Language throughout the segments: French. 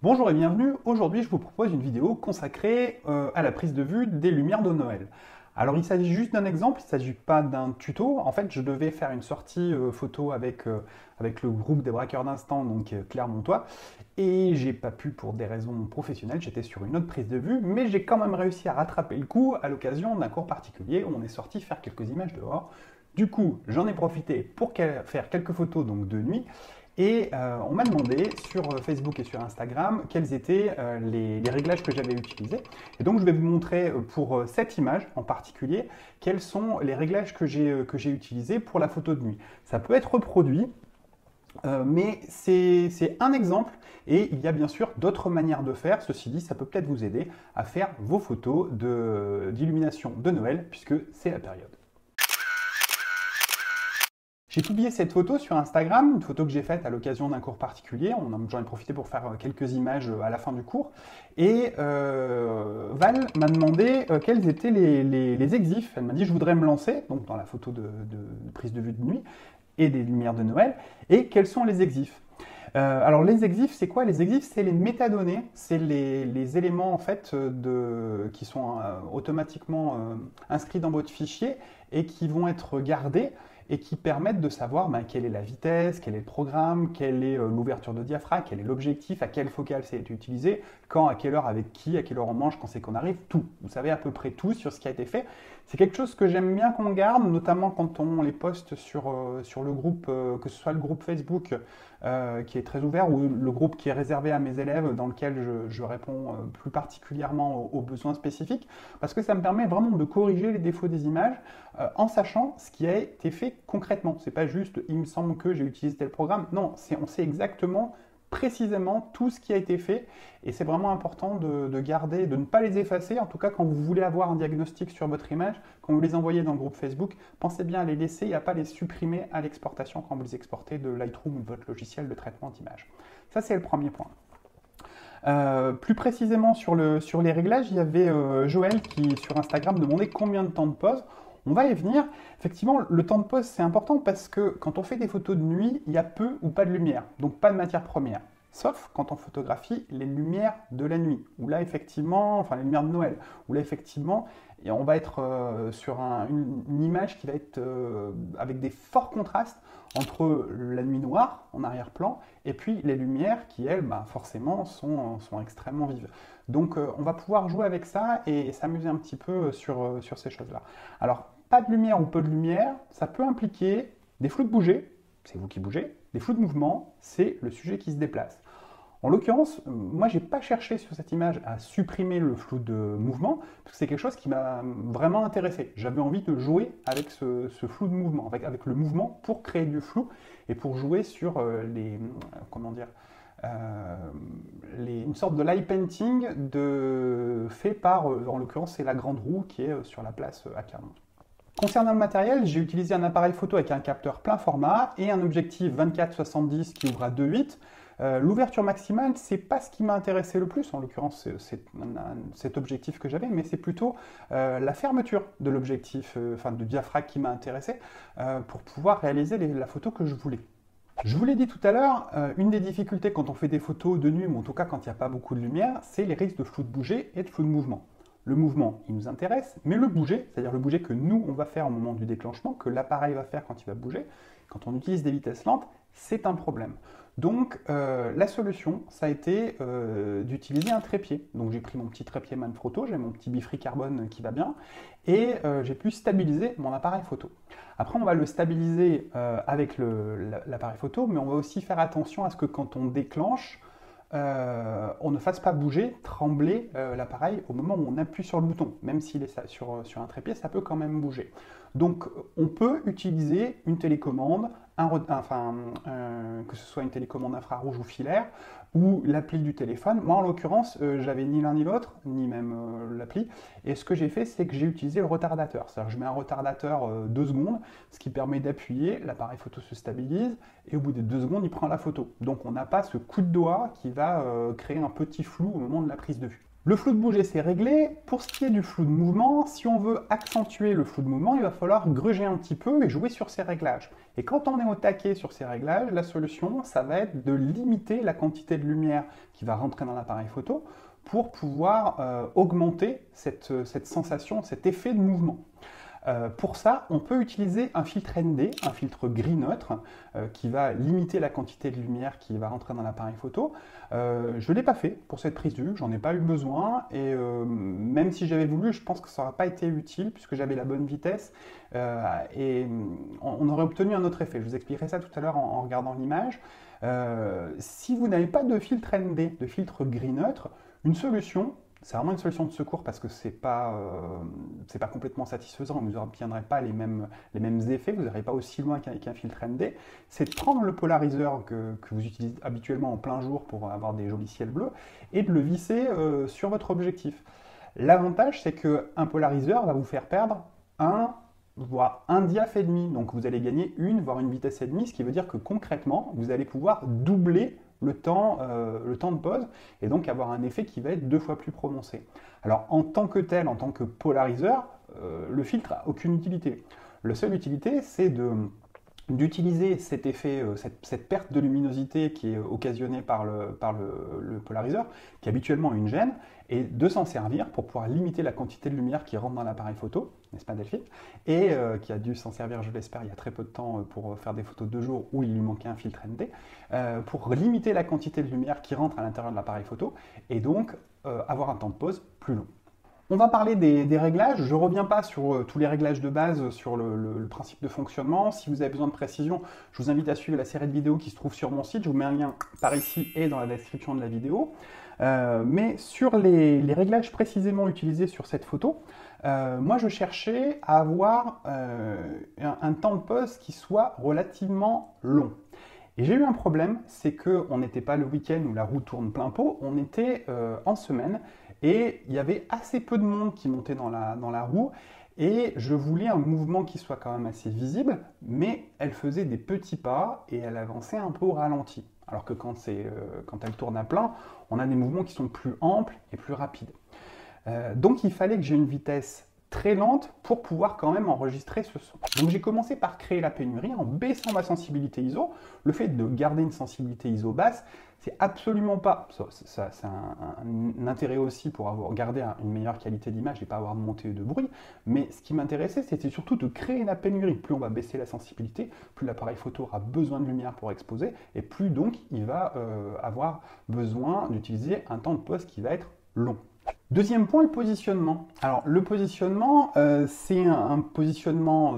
Bonjour et bienvenue, aujourd'hui je vous propose une vidéo consacrée à la prise de vue des lumières de Noël. Alors il s'agit juste d'un exemple, il ne s'agit pas d'un tuto. En fait je devais faire une sortie photo avec le groupe des braqueurs d'instant, donc Clermontois, et j'ai pas pu pour des raisons professionnelles, j'étais sur une autre prise de vue, mais j'ai quand même réussi à rattraper le coup à l'occasion d'un cours particulier où on est sorti faire quelques images dehors. Du coup j'en ai profité pour faire quelques photos donc de nuit. Et on m'a demandé sur Facebook et sur Instagram quels étaient les réglages que j'avais utilisés. Et donc je vais vous montrer pour cette image en particulier quels sont les réglages que j'ai utilisés pour la photo de nuit. Ça peut être reproduit, mais c'est un exemple et il y a bien sûr d'autres manières de faire. Ceci dit, ça peut peut-être vous aider à faire vos photos d'illumination de Noël puisque c'est la période. J'ai publié cette photo sur Instagram, une photo que j'ai faite à l'occasion d'un cours particulier. J'en ai profité pour faire quelques images à la fin du cours. Et Val m'a demandé quels étaient les exifs. Elle m'a dit je voudrais me lancer, donc dans la photo de prise de vue de nuit et des lumières de Noël, et quels sont les exifs. Alors les exifs, c'est quoi? Les exifs, c'est les métadonnées, c'est les éléments en fait qui sont automatiquement inscrits dans votre fichier et qui vont être gardés et qui permettent de savoir quelle est la vitesse, quel est le programme, quelle est l'ouverture de diaphragme, quel est l'objectif, à quelle focale c'est utilisé, quand, à quelle heure, avec qui, à quelle heure on mange, quand c'est qu'on arrive, tout. Vous savez à peu près tout sur ce qui a été fait. C'est quelque chose que j'aime bien qu'on garde, notamment quand on les poste sur le groupe, que ce soit le groupe Facebook qui est très ouvert ou le groupe qui est réservé à mes élèves dans lequel je réponds plus particulièrement aux besoins spécifiques, parce que ça me permet vraiment de corriger les défauts des images en sachant ce qui a été fait concrètement. C'est pas juste il me semble que j'ai utilisé tel programme. Non, on sait exactement, précisément tout ce qui a été fait et c'est vraiment important de garder, de ne pas les effacer. En tout cas, quand vous voulez avoir un diagnostic sur votre image, quand vous les envoyez dans le groupe Facebook, pensez bien à les laisser et à pas les supprimer à l'exportation quand vous les exportez de Lightroom ou de votre logiciel de traitement d'image. Ça, c'est le premier point. Plus précisément sur les réglages, il y avait Joël qui sur Instagram demandait combien de temps de pause. On va y venir. Effectivement, le temps de pause, c'est important parce que quand on fait des photos de nuit, il y a peu ou pas de lumière, donc pas de matière première. Sauf quand on photographie les lumières de la nuit, où là effectivement, enfin les lumières de Noël, où là effectivement, et on va être sur une image qui va être avec des forts contrastes entre la nuit noire en arrière-plan et puis les lumières qui, elles, forcément, sont extrêmement vives. Donc on va pouvoir jouer avec ça et s'amuser un petit peu sur ces choses-là. Alors, pas de lumière ou peu de lumière, ça peut impliquer des flous de bouger, c'est vous qui bougez, des flous de mouvement, c'est le sujet qui se déplace. En l'occurrence, moi, j'ai pas cherché sur cette image à supprimer le flou de mouvement, parce que c'est quelque chose qui m'a vraiment intéressé. J'avais envie de jouer avec ce flou de mouvement, avec le mouvement pour créer du flou et pour jouer sur comment dire, une sorte de light painting fait par, en l'occurrence, c'est la Grande Roue qui est sur la place à Clermont. Concernant le matériel, j'ai utilisé un appareil photo avec un capteur plein format et un objectif 24-70 qui ouvre à 2.8. L'ouverture maximale, c'est pas ce qui m'a intéressé le plus, en l'occurrence c'est cet objectif que j'avais, mais c'est plutôt la fermeture de l'objectif, enfin du diaphragme qui m'a intéressé pour pouvoir réaliser la photo que je voulais. Je vous l'ai dit tout à l'heure, une des difficultés quand on fait des photos de nuit, ou en tout cas quand il n'y a pas beaucoup de lumière, c'est les risques de flou de bouger et de flou de mouvement. Le mouvement, il nous intéresse, mais le bouger, c'est-à-dire le bouger que nous, on va faire au moment du déclenchement, que l'appareil va faire quand il va bouger, quand on utilise des vitesses lentes, c'est un problème. Donc la solution, ça a été d'utiliser un trépied. Donc j'ai pris mon petit trépied Manfrotto, j'ai mon petit bifree carbone qui va bien, et j'ai pu stabiliser mon appareil photo. Après, on va le stabiliser avec l'appareil photo, mais on va aussi faire attention à ce que quand on déclenche, on ne fasse pas bouger, trembler l'appareil au moment où on appuie sur le bouton. Même s'il est sur un trépied, ça peut quand même bouger. Donc on peut utiliser une télécommande, que ce soit une télécommande infrarouge ou filaire, ou l'appli du téléphone. Moi en l'occurrence, j'avais ni l'un ni l'autre, ni même l'appli, et ce que j'ai fait, c'est que j'ai utilisé le retardateur. C'est-à-dire que je mets un retardateur 2 secondes, ce qui permet d'appuyer, l'appareil photo se stabilise, et au bout des 2 secondes, il prend la photo. Donc on n'a pas ce coup de doigt qui va créer un petit flou au moment de la prise de vue. Le flou de bouger, c'est réglé. Pour ce qui est du flou de mouvement, si on veut accentuer le flou de mouvement, il va falloir gruger un petit peu et jouer sur ces réglages. Et quand on est au taquet sur ces réglages, la solution, ça va être de limiter la quantité de lumière qui va rentrer dans l'appareil photo pour pouvoir augmenter cette sensation, cet effet de mouvement. Pour ça, on peut utiliser un filtre ND, un filtre gris neutre, qui va limiter la quantité de lumière qui va rentrer dans l'appareil photo. Je ne l'ai pas fait pour cette prise de vue, j'en ai pas eu besoin, et même si j'avais voulu, je pense que ça n'aurait pas été utile, puisque j'avais la bonne vitesse, et on aurait obtenu un autre effet. Je vous expliquerai ça tout à l'heure en regardant l'image. Si vous n'avez pas de filtre ND, de filtre gris neutre, une solution, c'est vraiment une solution de secours parce que c'est pas complètement satisfaisant, vous n'obtiendrez pas les mêmes effets, vous n'irez pas aussi loin qu'avec un filtre ND, c'est de prendre le polariseur que vous utilisez habituellement en plein jour pour avoir des jolis ciels bleus et de le visser sur votre objectif. L'avantage, c'est qu'un polariseur va vous faire perdre voire un diaph et demi, donc vous allez gagner une, voire une vitesse et demie, ce qui veut dire que concrètement, vous allez pouvoir doubler le temps de pose, et donc avoir un effet qui va être 2 fois plus prononcé. Alors en tant que tel, en tant que polariseur, le filtre n'a aucune utilité. La seule utilité, c'est d'utiliser cet effet, cette perte de luminosité qui est occasionnée par le polariseur, qui habituellement a une gêne, et de s'en servir pour pouvoir limiter la quantité de lumière qui rentre dans l'appareil photo, n'est-ce pas Delphine? Et qui a dû s'en servir, je l'espère, il y a très peu de temps pour faire des photos de jour où il lui manquait un filtre ND, pour limiter la quantité de lumière qui rentre à l'intérieur de l'appareil photo, et donc avoir un temps de pose plus long. On va parler des réglages. Je ne reviens pas sur tous les réglages de base, sur le principe de fonctionnement. Si vous avez besoin de précision, je vous invite à suivre la série de vidéos qui se trouve sur mon site. Je vous mets un lien par ici et dans la description de la vidéo. Mais sur les réglages précisément utilisés sur cette photo, moi je cherchais à avoir un temps de pose qui soit relativement long. Et j'ai eu un problème, c'est qu'on n'était pas le week-end où la roue tourne plein pot, on était en semaine et il y avait assez peu de monde qui montait dans la roue et je voulais un mouvement qui soit quand même assez visible, mais elle faisait des petits pas et elle avançait un peu au ralenti. Alors que quand elle tourne à plein, on a des mouvements qui sont plus amples et plus rapides. Donc il fallait que j'ai une vitesse très lente pour pouvoir quand même enregistrer ce son. Donc j'ai commencé par créer la pénurie en baissant ma sensibilité ISO. Le fait de garder une sensibilité ISO basse, c'est absolument pas... C'est un intérêt aussi pour garder une meilleure qualité d'image et pas avoir de montée de bruit. Mais ce qui m'intéressait, c'était surtout de créer la pénurie. Plus on va baisser la sensibilité, plus l'appareil photo aura besoin de lumière pour exposer, et plus donc il va avoir besoin d'utiliser un temps de pose qui va être long. Deuxième point, le positionnement. Alors le positionnement, c'est un positionnement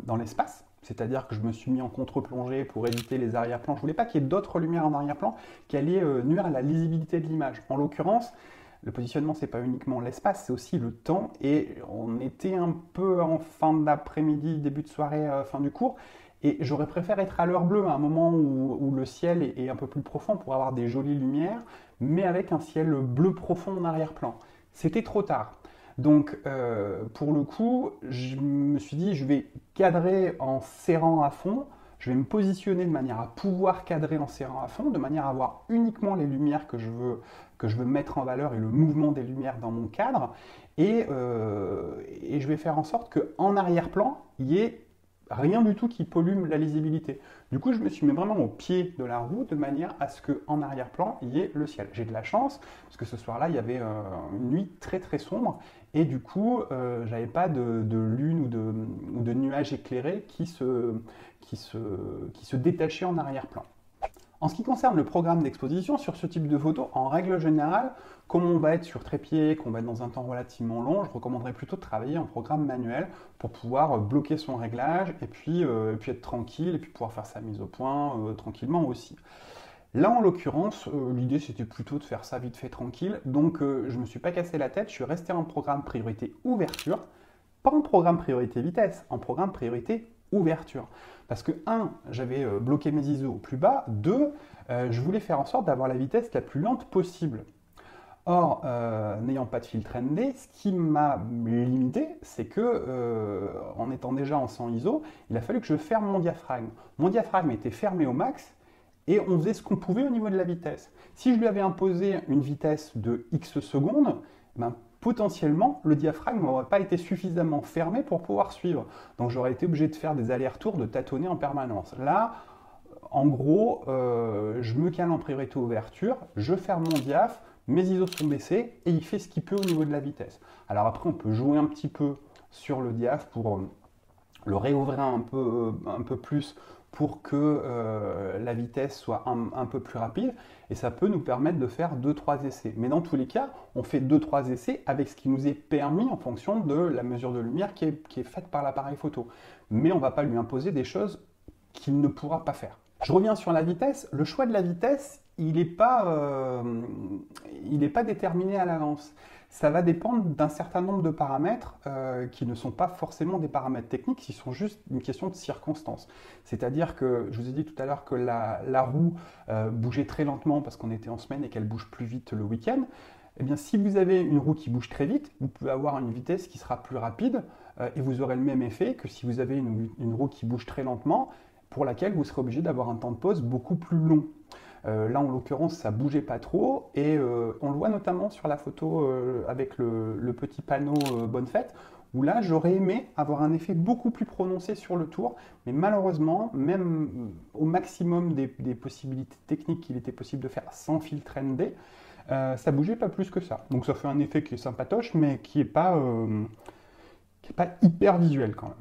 dans l'espace, c'est-à-dire que je me suis mis en contre-plongée pour éviter les arrière-plans. Je ne voulais pas qu'il y ait d'autres lumières en arrière-plan qui allaient nuire à la lisibilité de l'image. En l'occurrence, le positionnement, c'est pas uniquement l'espace, c'est aussi le temps. Et on était un peu en fin d'après-midi, début de soirée, fin du cours. Et j'aurais préféré être à l'heure bleue, à un moment où le ciel est un peu plus profond pour avoir des jolies lumières, mais avec un ciel bleu profond en arrière-plan. C'était trop tard. Donc, pour le coup, je me suis dit, je vais cadrer en serrant à fond, je vais me positionner de manière à pouvoir cadrer en serrant à fond, de manière à avoir uniquement les lumières que je veux mettre en valeur et le mouvement des lumières dans mon cadre. Et je vais faire en sorte qu'en arrière-plan, il y ait rien du tout qui pollue la lisibilité. Du coup, je me suis mis vraiment au pied de la roue de manière à ce qu'en arrière-plan, il y ait le ciel. J'ai de la chance, parce que ce soir-là, il y avait une nuit très très sombre, et du coup, j'avais pas de lune ou de nuages éclairés qui se détachaient en arrière-plan. En ce qui concerne le programme d'exposition, sur ce type de photo, en règle générale, comme on va être sur trépied, qu'on va être dans un temps relativement long, je recommanderais plutôt de travailler en programme manuel pour pouvoir bloquer son réglage et puis être tranquille et puis pouvoir faire sa mise au point tranquillement aussi. Là, en l'occurrence, l'idée c'était plutôt de faire ça vite fait tranquille, donc je ne me suis pas cassé la tête, je suis resté en programme priorité ouverture, pas en programme priorité vitesse, en programme priorité ouverture. Parce que 1, j'avais bloqué mes ISO au plus bas, 2, je voulais faire en sorte d'avoir la vitesse la plus lente possible. Or, n'ayant pas de filtre ND, ce qui m'a limité, c'est que, en étant déjà en 100 ISO, il a fallu que je ferme mon diaphragme. Mon diaphragme était fermé au max, et on faisait ce qu'on pouvait au niveau de la vitesse. Si je lui avais imposé une vitesse de X secondes, ben, potentiellement, le diaphragme n'aurait pas été suffisamment fermé pour pouvoir suivre. Donc j'aurais été obligé de faire des allers-retours, de tâtonner en permanence. Là, en gros, je me cale en priorité ouverture, je ferme mon diaph, mes ISO sont baissés et il fait ce qu'il peut au niveau de la vitesse. Alors après, on peut jouer un petit peu sur le diaph pour le réouvrir un peu plus pour que la vitesse soit un peu plus rapide, et ça peut nous permettre de faire 2-3 essais. Mais dans tous les cas, on fait 2-3 essais avec ce qui nous est permis en fonction de la mesure de lumière qui est faite par l'appareil photo. Mais on ne va pas lui imposer des choses qu'il ne pourra pas faire. Je reviens sur la vitesse. Le choix de la vitesse, il n'est pas déterminé à l'avance. Ça va dépendre d'un certain nombre de paramètres qui ne sont pas forcément des paramètres techniques, qui sont juste une question de circonstances. C'est-à-dire que, je vous ai dit tout à l'heure que la roue bougeait très lentement parce qu'on était en semaine et qu'elle bouge plus vite le week-end. Eh bien, si vous avez une roue qui bouge très vite, vous pouvez avoir une vitesse qui sera plus rapide et vous aurez le même effet que si vous avez une roue qui bouge très lentement, pour laquelle vous serez obligé d'avoir un temps de pause beaucoup plus long. Là, en l'occurrence, ça bougeait pas trop, et on le voit notamment sur la photo avec le petit panneau Bonne Fête, où là, j'aurais aimé avoir un effet beaucoup plus prononcé sur le tour, mais malheureusement, même au maximum des possibilités techniques qu'il était possible de faire sans filtre ND, ça bougeait pas plus que ça. Donc ça fait un effet qui est sympatoche, mais qui est pas hyper visuel quand même.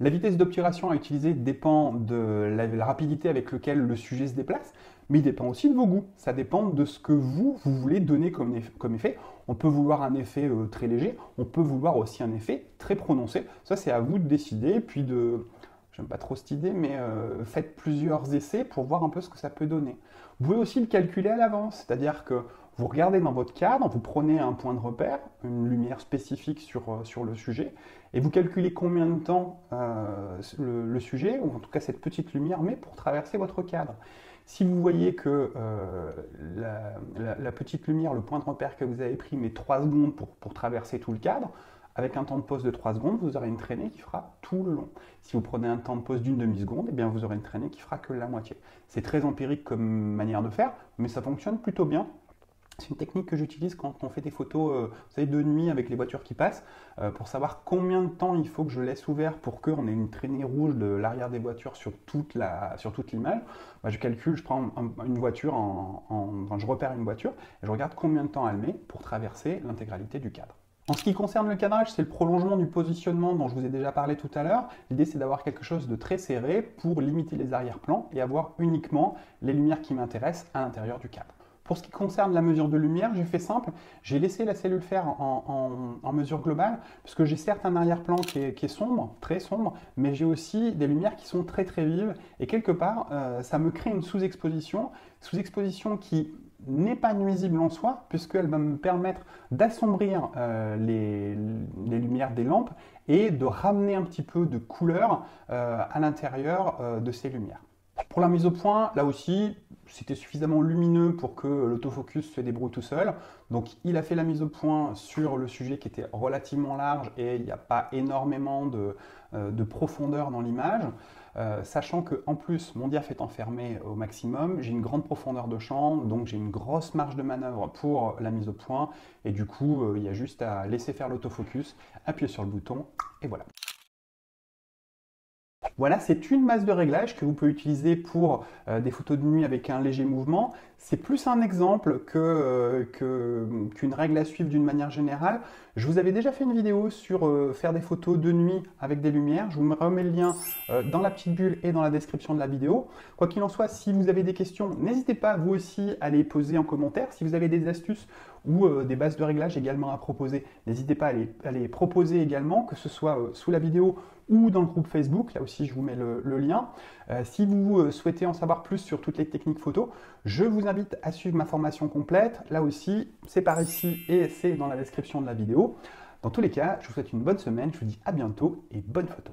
La vitesse d'obturation à utiliser dépend de la rapidité avec laquelle le sujet se déplace, mais il dépend aussi de vos goûts. Ça dépend de ce que vous voulez donner comme effet. On peut vouloir un effet très léger, on peut vouloir aussi un effet très prononcé. Ça, c'est à vous de décider, puis j'aime pas trop cette idée, mais faites plusieurs essais pour voir un peu ce que ça peut donner. Vous pouvez aussi le calculer à l'avance, c'est-à-dire que vous regardez dans votre cadre, vous prenez un point de repère, une lumière spécifique sur le sujet, et vous calculez combien de temps le sujet, ou en tout cas cette petite lumière, met pour traverser votre cadre. Si vous voyez que la petite lumière, le point de repère que vous avez pris, met 3 secondes pour traverser tout le cadre, avec un temps de pause de 3 secondes, vous aurez une traînée qui fera tout le long. Si vous prenez un temps de pause d'une demi-seconde, eh bien vous aurez une traînée qui fera que la moitié. C'est très empirique comme manière de faire, mais ça fonctionne plutôt bien. C'est une technique que j'utilise quand on fait des photos, vous savez, de nuit avec les voitures qui passent, pour savoir combien de temps il faut que je laisse ouvert pour qu'on ait une traînée rouge de l'arrière des voitures sur toute l'image. Bah, je calcule, je prends une voiture, je repère une voiture, et je regarde combien de temps elle met pour traverser l'intégralité du cadre. En ce qui concerne le cadrage, c'est le prolongement du positionnement dont je vous ai déjà parlé tout à l'heure. L'idée, c'est d'avoir quelque chose de très serré pour limiter les arrière-plans et avoir uniquement les lumières qui m'intéressent à l'intérieur du cadre. Pour ce qui concerne la mesure de lumière, j'ai fait simple. J'ai laissé la cellule faire en mesure globale, puisque j'ai certes un arrière-plan qui est sombre, très sombre, mais j'ai aussi des lumières qui sont très très vives. Et quelque part, ça me crée une sous-exposition qui n'est pas nuisible en soi, puisqu'elle va me permettre d'assombrir les lumières des lampes et de ramener un petit peu de couleur à l'intérieur de ces lumières. Pour la mise au point, là aussi, c'était suffisamment lumineux pour que l'autofocus se débrouille tout seul. Donc il a fait la mise au point sur le sujet qui était relativement large et il n'y a pas énormément de profondeur dans l'image. Sachant qu'en plus, mon diaph est enfermé au maximum, j'ai une grande profondeur de champ, donc j'ai une grosse marge de manœuvre pour la mise au point. Et du coup, il y a juste à laisser faire l'autofocus, appuyer sur le bouton et voilà. Voilà, c'est une masse de réglage que vous pouvez utiliser pour des photos de nuit avec un léger mouvement. C'est plus un exemple qu'une règle à suivre d'une manière générale. Je vous avais déjà fait une vidéo sur faire des photos de nuit avec des lumières. Je vous remets le lien dans la petite bulle et dans la description de la vidéo. Quoi qu'il en soit, si vous avez des questions, n'hésitez pas vous aussi à les poser en commentaire. Si vous avez des astuces ou des bases de réglage également à proposer, n'hésitez pas à les proposer également, que ce soit sous la vidéo ou dans le groupe Facebook, là aussi je vous mets le lien. Si vous souhaitez en savoir plus sur toutes les techniques photo, je vous invite à suivre ma formation complète. Là aussi, c'est par ici et c'est dans la description de la vidéo. Dans tous les cas, je vous souhaite une bonne semaine, je vous dis à bientôt et bonne photo.